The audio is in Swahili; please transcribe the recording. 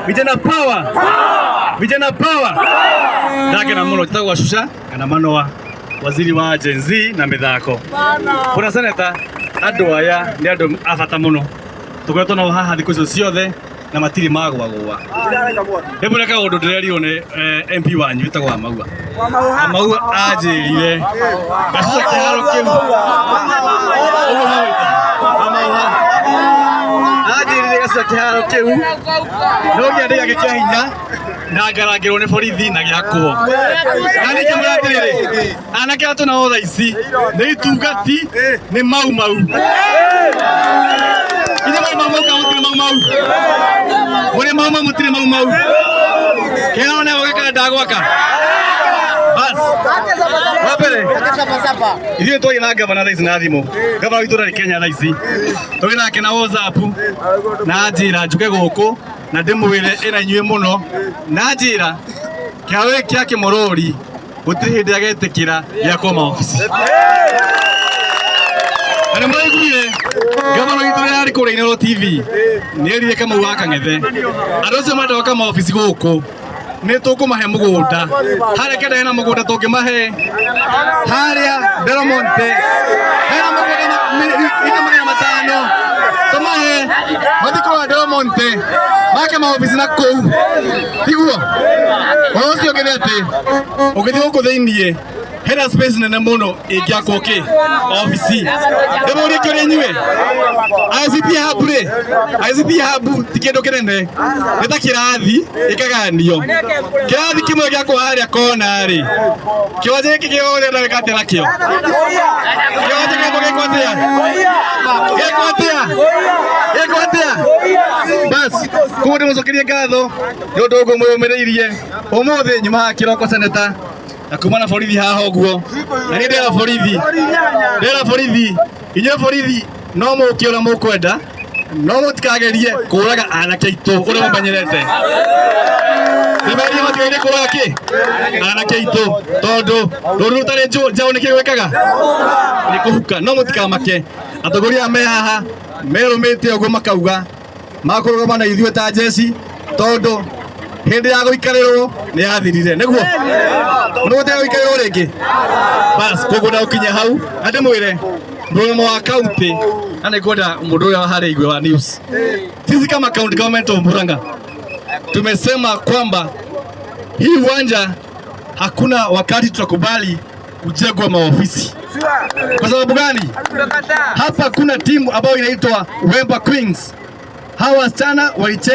Vijana power. Vijana power. Ndake na muno titagwa Shusha kana Manoa waziri wa Gen Z na mithako. Kuna seneta andu aya ni andu afata muno. Tukoretwo na haha thiku icio ciothe na matiri magwagwa. Ndimureka undu ndirerio ni MP wanyu witagwa Maua. Maua ajirire Gacũca kĩharo kĩu. Ajirire Gacũca kĩharo kĩu. No gĩande gĩkĩa hinya na ngarangĩrwo nĩ borithi na gĩakwo. Na nĩ kĩmũra atĩrĩrĩ, anake atũ na otha ici nĩ itungati nĩ mau. Ine mau kaũntĩ mau. Mũrĩ mau mũtirĩ mau. Kĩharo nĩ gwaka ndagwaka. Bas. Wapere. Ithuĩ tũrĩ na gavana thaa ici na thimũ. Gavana witũ ndarĩ Kenya thaa ici. Tũrĩ nake na WhatsApp na njĩra njuke gũkũ na ndĩmwĩre ĩna inyuĩ mũno na njĩra kĩharo kĩa Kĩmorori gũtirĩ hĩndĩ agetĩkĩra gĩakwo maobici. Na nĩmũraiguire gavana witũ rĩrĩa arĩ kũrĩa Inooro TV nĩerire Kamau wa Kang'ethe andũ acio marenda maobici gũkũ nĩ tũkũmahe mũgũnda. Harĩa kenda hena mũgũnda tũngĩmahe harĩa Delmonte hena mũgũnda matano tũmahe mathikũ wa Delmonte make maobici na kũu tiguo. Ũcio ũngĩ nĩ atĩ ũgĩthiĩ gũkũ thĩiniĩ hena space nene mũno ĩngĩakwo kĩ obici. Ndĩmũrie kĩũria inyuĩ ICP hub ti kĩndũ kĩnene nĩ ta kĩrathi ĩkaganio. Kĩrathi kĩmwe gĩakwo harĩa kona rĩ kĩwanja gĩkĩ gĩothe ndagĩka atĩa nakĩo. Kĩwanja gĩkĩ gĩkwo atĩa. Bas koguo ndĩmũcokerie ngatho nĩ ũndũ ũguo mwĩyũmĩrĩirie ũmũthĩ nyuma ha kĩroko seneta na kuma na borithi haha ũguo. Na nĩ ndĩra borithi inyuĩ borithi no mũũke ũrĩa mũkwenda no mũtikagerie kũũraga anake aitũ ũrĩa mũmenyerete. Nĩmerie matigaire kũũraga kĩ anake aitũ tondũ rũrũ rũtarĩ njaũ nĩkĩ gwĩkaga nĩ kũhuka. No mũtikamake atongoria me haha merũmĩte ũguo makauga makũrũgama na ithuĩ ta njeci tondũ hĩndĩ ya gũikarĩrwo nĩ yathirire nĩguo mũgũtega gũikarĩrwo rĩngĩ. Bas koguo ndagũkinya hau na ndĩmwĩre mũrũgamo wa kaunti na nĩngwenda mũndũ ũrĩa harĩa igwe wa news. Sisi kama county government of Murang'a tumesema kwamba hii uwanja hakuna wakati tutakubali kujengwa maofisi. Kwa sababu gani? Hapa kuna timu ambayo inaitwa Wemba Queens. Hawa wasichana walicheza